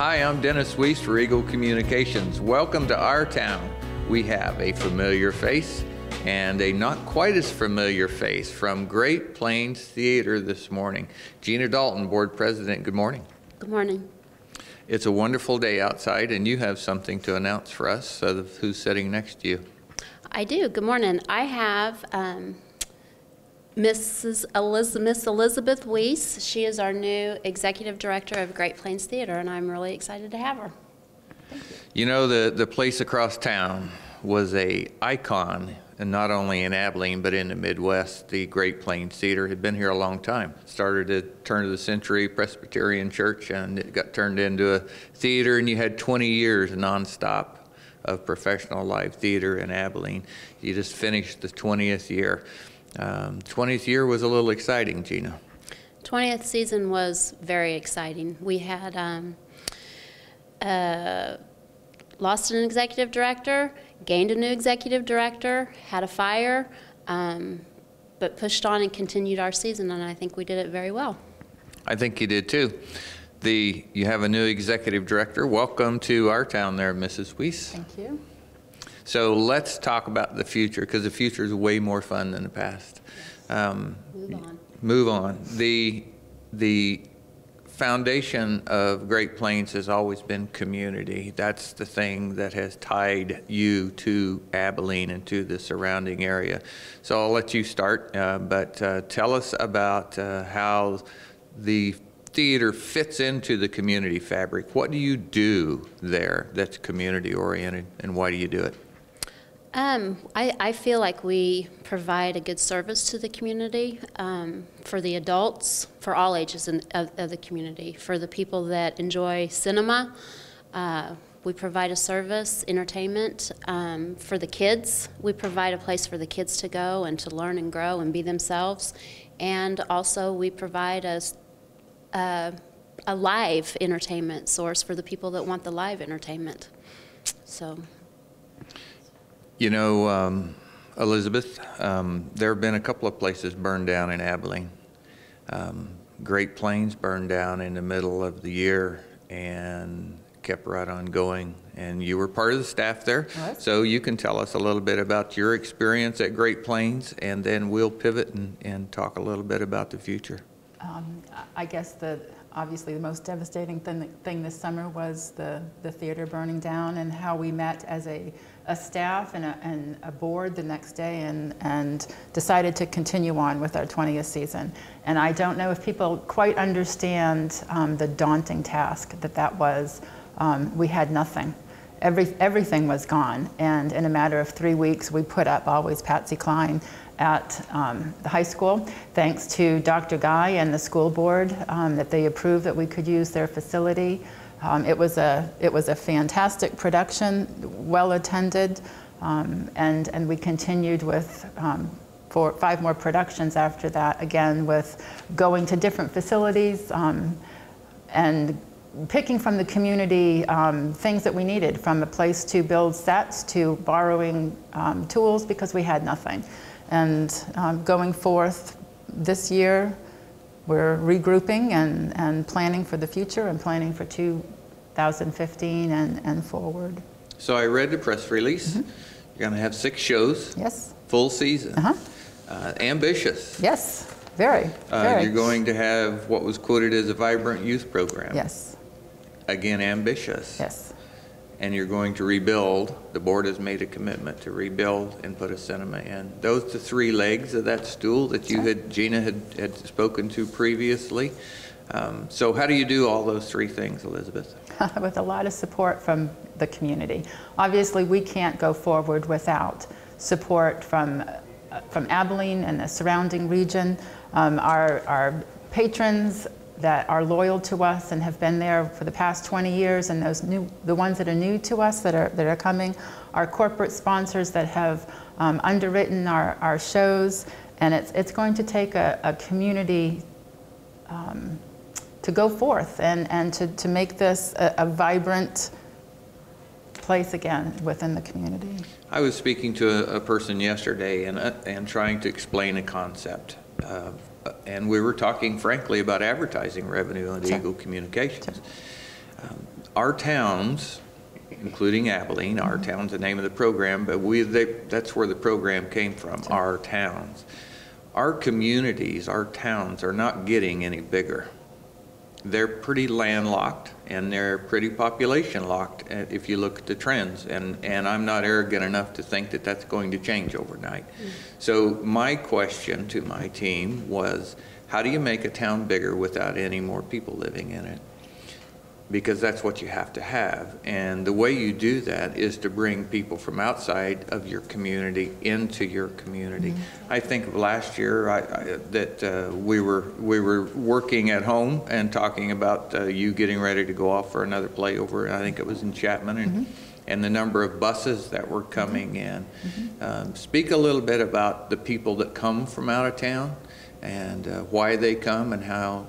Hi, I'm Dennis Weese for Eagle Communications. Welcome to our town. We have a familiar face and a not quite as familiar face from Great Plains Theater this morning. Gina Dalton, Board President, good morning. Good morning. It's a wonderful day outside and you have something to announce for us. So who's sitting next to you? I do. Good morning. I have Miss Elizabeth Weese. She is our new Executive Director of Great Plains Theater, and I'm really excited to have her. Thank you. You know, the place across town was an icon, and not only in Abilene, but in the Midwest. The Great Plains Theater had been here a long time. Started at turn of the century Presbyterian church, and it got turned into a theater, and you had 20 years nonstop of professional live theater in Abilene. You just finished the 20th year. 20th year was a little exciting, Gina. 20th season was very exciting. We had lost an executive director, gained a new executive director, had a fire, but pushed on and continued our season, and I think we did it very well. I think you did too. You have a new executive director. Welcome to our town there, Mrs. Weese. Thank you. So let's talk about the future, because the future is way more fun than the past. Move on. The foundation of Great Plains has always been community. That's the thing that has tied you to Abilene and to the surrounding area. So I'll let you start, but tell us about how the theater fits into the community fabric. What do you do there that's community oriented, and why do you do it? I feel like we provide a good service to the community, for the adults, for all ages of the community. For the people that enjoy cinema, we provide a service, entertainment. For the kids, we provide a place for the kids to go and to learn and grow and be themselves. And also we provide a live entertainment source for the people that want the live entertainment. So. You know, Elizabeth, there have been a couple of places burned down in Abilene. Great Plains burned down in the middle of the year and kept right on going. And you were part of the staff there, so you can tell us a little bit about your experience at Great Plains, and then we'll pivot and talk a little bit about the future. I guess obviously the most devastating thing this summer was the theater burning down, and how we met as a staff and a board the next day and decided to continue on with our 20th season. And I don't know if people quite understand the daunting task that was. We had nothing. Everything was gone, and in a matter of 3 weeks we put up Always Patsy Cline at the high school, thanks to Dr. Guy and the school board, that they approved that we could use their facility. It was a fantastic production, well attended, and we continued with 5 more productions after that, again with going to different facilities and picking from the community things that we needed, from a place to build sets to borrowing tools because we had nothing. And going forth this year, we're regrouping and planning for the future and planning for 2015 and forward. So I read the press release. Mm-hmm. You're going to have 6 shows. Yes. Full season. Ambitious. Yes, very. You're going to have what was quoted as a vibrant youth program. Yes. Again, ambitious. Yes. And you're going to rebuild. The board has made a commitment to rebuild and put a cinema in. Those are the 3 legs of that stool that Gina had spoken to previously. So how do you do all those 3 things, Elizabeth? With a lot of support from the community. Obviously, we can't go forward without support from Abilene and the surrounding region. Our patrons that are loyal to us and have been there for the past 20 years, and the ones that are new to us that are coming, our corporate sponsors that have underwritten our shows, and it's going to take a community to go forth and to make this a vibrant place again within the community. I was speaking to a person yesterday and trying to explain a concept. And we were talking frankly about advertising revenue on Eagle Communications. our towns, including Abilene, our town's the name of the program, but that's where the program came from, our towns. Our communities, our towns are not getting any bigger. They're pretty landlocked and they're pretty population locked if you look at the trends, and I'm not arrogant enough to think that that's going to change overnight. So my question to my team was, how do you make a town bigger without any more people living in it? Because that's what you have to have. And the way you do that is to bring people from outside of your community into your community. I think of last year that we were working at home and talking about you getting ready to go off for another play over, I think it was in Chapman, and the number of buses that were coming in. Speak a little bit about the people that come from out of town and why they come and how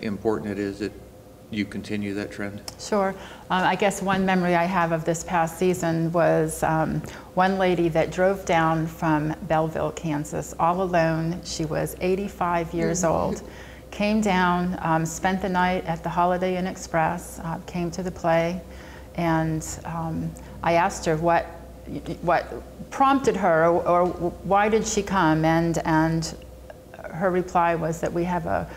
important it is that you continue that trend? Sure. I guess one memory I have of this past season was one lady that drove down from Belleville, Kansas, all alone. She was 85 years old. Came down, spent the night at the Holiday Inn Express, came to the play, and I asked her what prompted her, or why did she come, and her reply was that we have a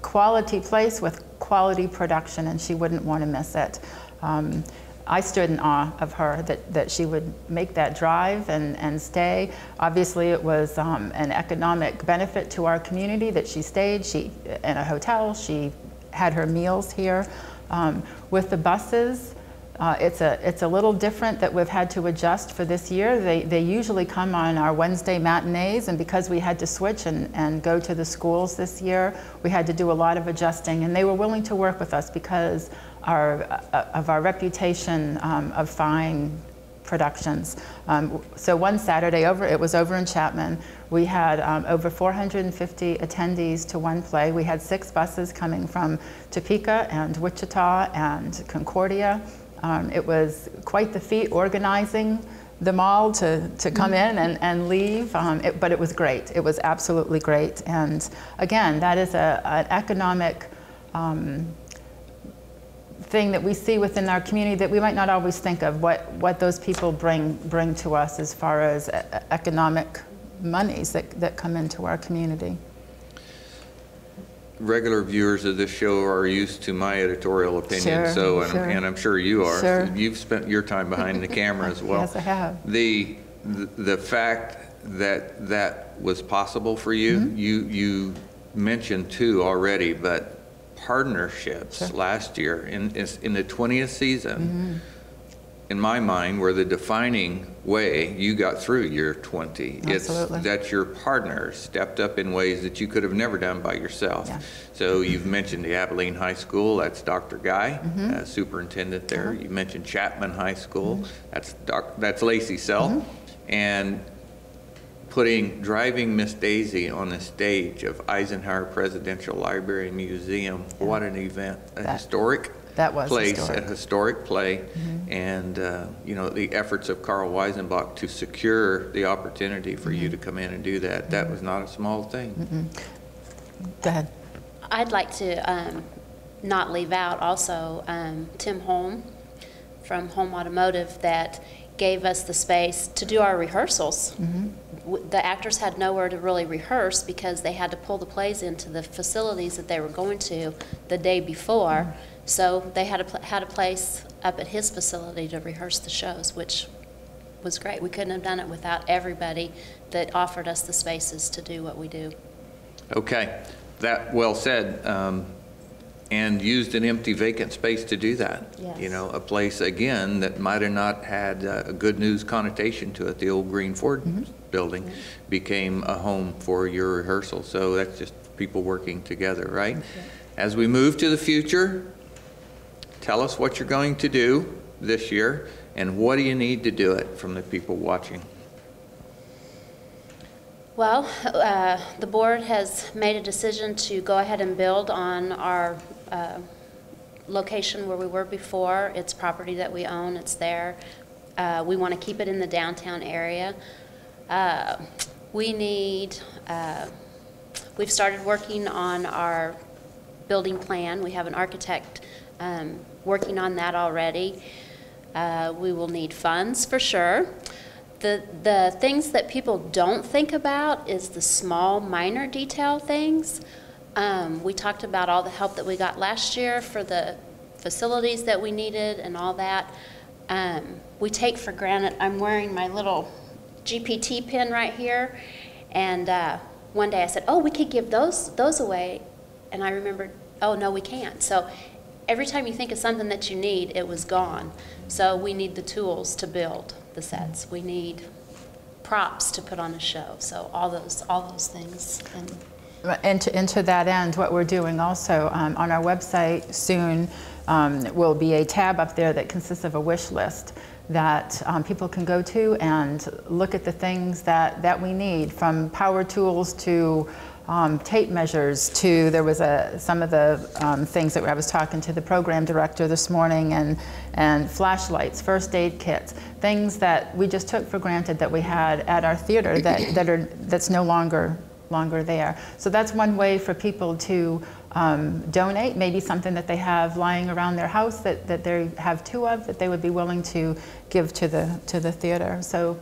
quality place with quality production and she wouldn't want to miss it. I stood in awe of her that she would make that drive and stay. Obviously it was an economic benefit to our community that she stayed. She in a hotel, she had her meals here. With the buses, it's a little different that we've had to adjust for this year. They usually come on our Wednesday matinees, and because we had to switch and go to the schools this year, we had to do a lot of adjusting, and they were willing to work with us because of our reputation of fine productions. So one Saturday, it was over in Chapman, we had over 450 attendees to one play. We had 6 buses coming from Topeka and Wichita and Concordia. It was quite the feat organizing them all to come in and leave, but it was great. It was absolutely great. And again, that is an economic thing that we see within our community that we might not always think of, what those people bring to us as far as economic monies that come into our community. Regular viewers of this show are used to my editorial opinion, sure. And I'm sure you are. Sure. You've spent your time behind the camera as well. Yes, I have. The fact that was possible for you, you mentioned 2 already, but partnerships last year in the 20th season, in my mind, were the defining way you got through year 20. Absolutely. It's that your partners stepped up in ways that you could have never done by yourself. Yeah. So you've mentioned the Abilene High School, that's Dr. Guy, superintendent there. You mentioned Chapman High School, that's Lacey Sell. And driving Miss Daisy on the stage of Eisenhower Presidential Library and Museum, what an event, historic place, a historic play, and you know, the efforts of Carl Weisenbach to secure the opportunity for you to come in and do that, that was not a small thing. Go ahead. I'd like to not leave out also Tim Holm from Holm Automotive that gave us the space to do our rehearsals. The actors had nowhere to really rehearse because they had to pull the plays into the facilities that they were going to the day before. So they had a place up at his facility to rehearse the shows, which was great. We couldn't have done it without everybody that offered us the spaces to do what we do. Okay, that well said. And used an empty vacant space to do that. Yes. You know, a place again that might have not had a good news connotation to it. The old Green Ford building became a home for your rehearsal. So that's just people working together, right? As we move to the future, tell us what you're going to do this year and what do you need to do it from the people watching? Well, the board has made a decision to go ahead and build on our location where we were before. It's property that we own, it's there. We want to keep it in the downtown area. We've started working on our building plan. We have an architect working on that already. We will need funds for sure. The things that people don't think about is the small, minor detail things. We talked about all the help that we got last year for the facilities that we needed and all that. We take for granted, I'm wearing my little GPT pin right here, and one day I said, oh, we could give those away, and I remembered, oh, no, we can't. So every time you think of something that you need, it was gone. So we need the tools to build the sets. We need props to put on a show. So all those things. And to that end, what we're doing also on our website soon will be a tab up there that consists of a wish list that people can go to and look at the things that we need, from power tools to tape measures to, there was some of the things that I was talking to the program director this morning, and flashlights, first aid kits, things that we just took for granted that we had at our theater that's no longer there. So that's one way for people to donate, maybe something that they have lying around their house that they have two of that they would be willing to give to the theater. So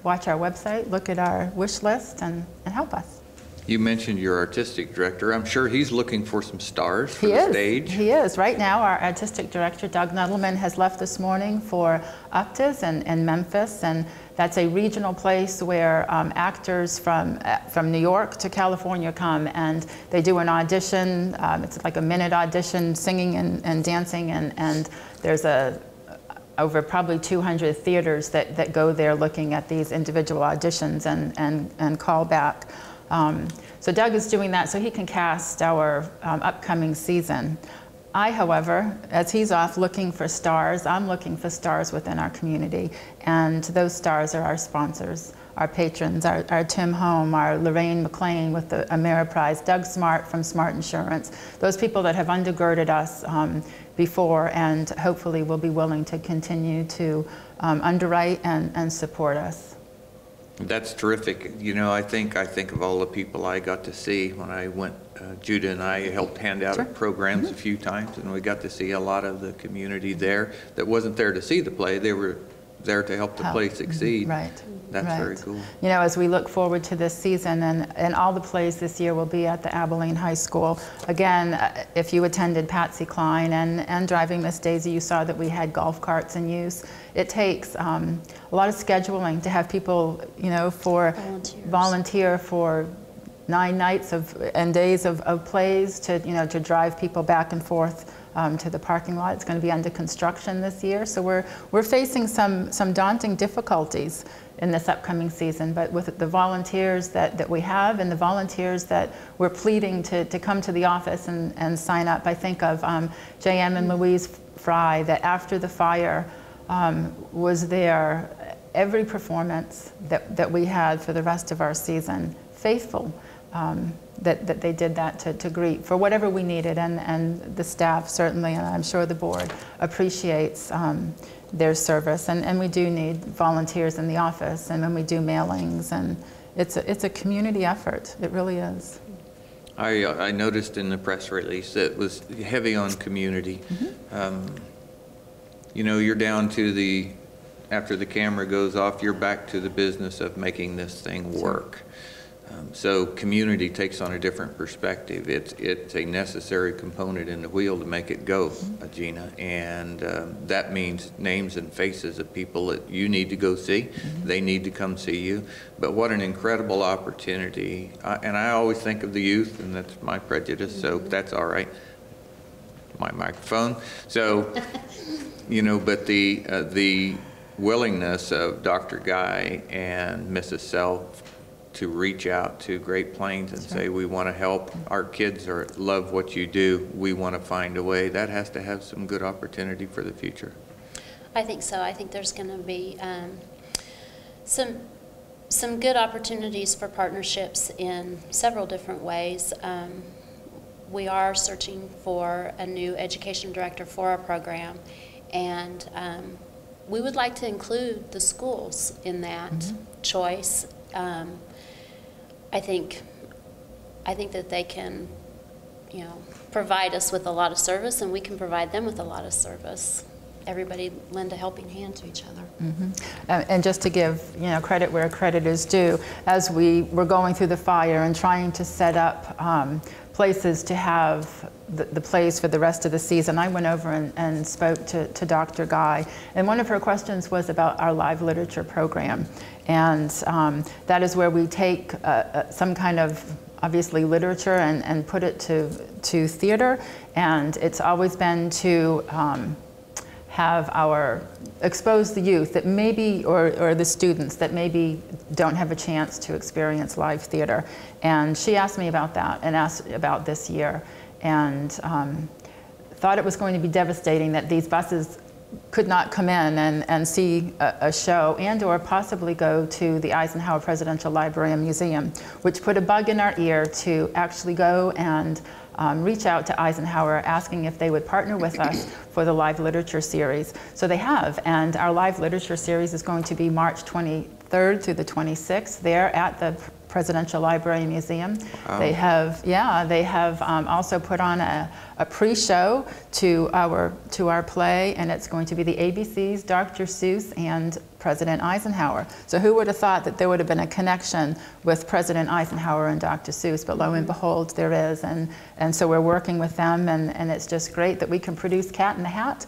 watch our website, look at our wish list, and help us. You mentioned your artistic director. I'm sure he's looking for some stars for the stage. He is. Right now, our artistic director, Doug Nuttleman, has left this morning for UPTAS in Memphis, and that's a regional place where actors from New York to California come, and they do an audition. It's like a minute audition, singing and dancing, and there's over probably 200 theaters that go there looking at these individual auditions and call back. So Doug is doing that so he can cast our upcoming season. I, however, as he's off looking for stars, I'm looking for stars within our community. And those stars are our sponsors, our patrons, our Tim Home, our Lorraine McLean with the Ameriprise, Doug Smart from Smart Insurance, those people that have undergirded us before and hopefully will be willing to continue to underwrite and support us. That's terrific. You know, I think of all the people I got to see when I went. Judah and I helped hand out programs a few times, and we got to see a lot of the community there that wasn't there to see the play. They were there to help the play succeed. Right. That's very cool. You know, as we look forward to this season, and all the plays this year will be at the Abilene High School. Again, if you attended Patsy Cline and Driving Miss Daisy, you saw that we had golf carts in use. It takes a lot of scheduling to have people, you know, volunteer for 9 nights and days of plays to drive people back and forth to the parking lot. It's going to be under construction this year, so we're facing some daunting difficulties in this upcoming season. But with the volunteers that we have and the volunteers that we're pleading to come to the office and sign up, I think of J.M. and Louise Fry, that after the fire was there every performance that we had for the rest of our season, faithful. That they did that to greet for whatever we needed, and the staff certainly, and I'm sure the board appreciates their service, and we do need volunteers in the office, and when we do mailings, and it's a community effort. It really is. I noticed in the press release that it was heavy on community. You know, you're down to after the camera goes off, you're back to the business of making this thing work. So community takes on a different perspective. It's a necessary component in the wheel to make it go, Gina, and that means names and faces of people that you need to go see. They need to come see you. But what an incredible opportunity. And I always think of the youth, and that's my prejudice, so that's all right. My microphone. So, you know, but the willingness of Dr. Guy and Mrs. Self to reach out to Great Plains and say, we want to help, our kids love what you do, we want to find a way, that has to have some good opportunity for the future. I think so. I think there's going to be some good opportunities for partnerships in several different ways. We are searching for a new education director for our program, and we would like to include the schools in that choice. I think that they can provide us with a lot of service, and we can provide them with a lot of service. Everybody lend a helping hand to each other. And just to give credit where credit is due, as we were going through the fire and trying to set up places to have the plays for the rest of the season, I went over and spoke to Dr. Guy, and one of her questions was about our live literature program, and that is where we take some kind of obviously literature and put it to theater, and it's always been to have expose the youth that maybe, or the students that maybe don't have a chance to experience live theater. And she asked me about that and asked about this year, and thought it was going to be devastating that these buses could not come in and see a show and or possibly go to the Eisenhower Presidential Library and Museum, which put a bug in our ear to actually go and reach out to Eisenhower asking if they would partner with us for the live literature series. So they have, and our live literature series is going to be March 23rd through the 26th there at the Presidential Library and Museum. Wow. They have also put on a pre-show to our play, and it's going to be the ABCs, Dr. Seuss, and President Eisenhower. So who would have thought that there would have been a connection with President Eisenhower and Dr. Seuss, but lo and behold, there is. And so we're working with them, and it's just great that we can produce Cat in the Hat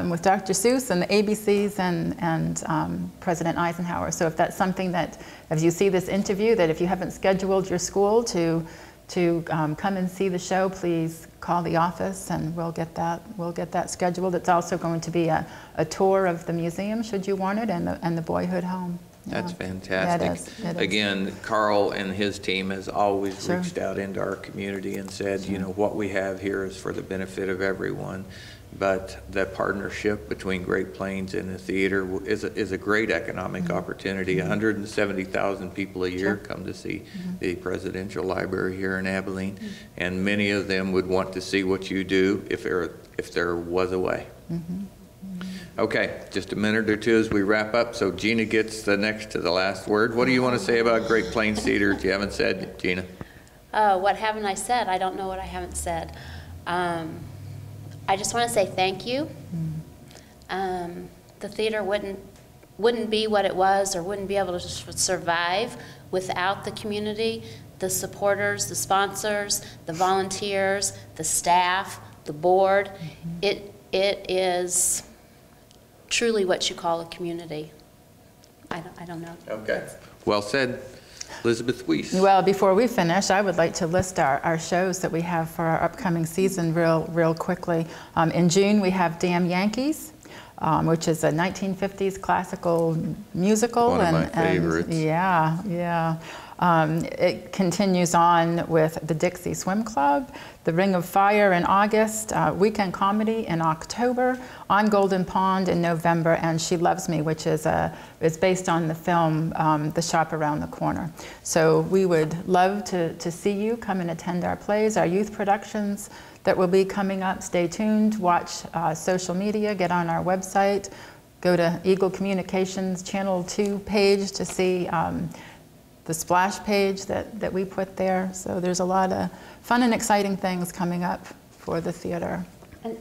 with Dr. Seuss and the ABCs and President Eisenhower. So if that's something that, as you see this interview, that if you haven't scheduled your school to come and see the show, please call the office and we'll get that scheduled. It's also going to be a tour of the museum, should you want it, and the boyhood home. Yeah. That's fantastic. Yeah, it is. Again, Carl and his team has always reached out into our community and said, what we have here is for the benefit of everyone. But the partnership between Great Plains and the theater is a great economic opportunity. 170,000 people a year come to see the Presidential Library here in Abilene, and many of them would want to see what you do if there was a way. Okay, just a minute or two as we wrap up. So Gina gets the next to the last word. What do you want to say about Great Plains Theater that you haven't said, Gina? What haven't I said? I don't know what I haven't said. I just want to say thank you. The theater wouldn't be what it was, or wouldn't be able to survive without the community, the supporters, the sponsors, the volunteers, the staff, the board. It is truly what you call a community. I don't know. Okay, well said. Elizabeth Weese. Well, before we finish, I would like to list our shows that we have for our upcoming season real quickly. In June, we have Damn Yankees, which is a 1950s classical musical. One of my favorites. Yeah. It continues on with the Dixie Swim Club, The Ring of Fire in August, Weekend Comedy in October, On Golden Pond in November, and She Loves Me, which is based on the film The Shop Around the Corner. So we would love to see you come and attend our plays, our youth productions that will be coming up. Stay tuned, watch social media, get on our website, go to Eagle Communications Channel 2 page to see the splash page that we put there. So there's a lot of fun and exciting things coming up for the theater. And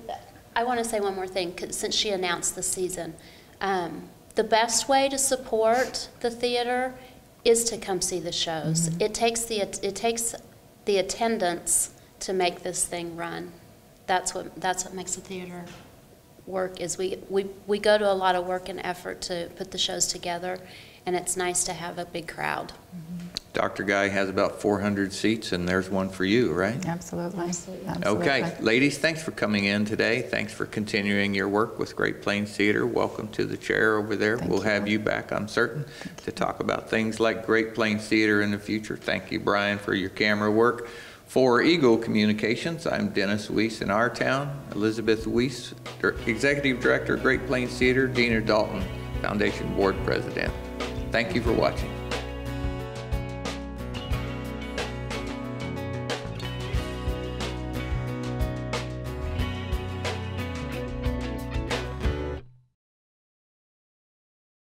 I want to say one more thing, since she announced the season. The best way to support the theater is to come see the shows. It takes the attendance to make this thing run. That's what makes the theater work. Is we go to a lot of work and effort to put the shows together, and it's nice to have a big crowd. Dr. Guy has about 400 seats, and there's one for you, right? Absolutely. Okay, ladies, thanks for coming in today. Thanks for continuing your work with Great Plains Theater. Welcome to the chair over there. We'll have you back, I'm certain, to talk about things like Great Plains Theater in the future. Thank you, Brian, for your camera work. For Eagle Communications, I'm Dennis Weese in our town. Elizabeth Weese, Executive Director of Great Plains Theater. Gina Dalton, Foundation Board President. Thank you for watching.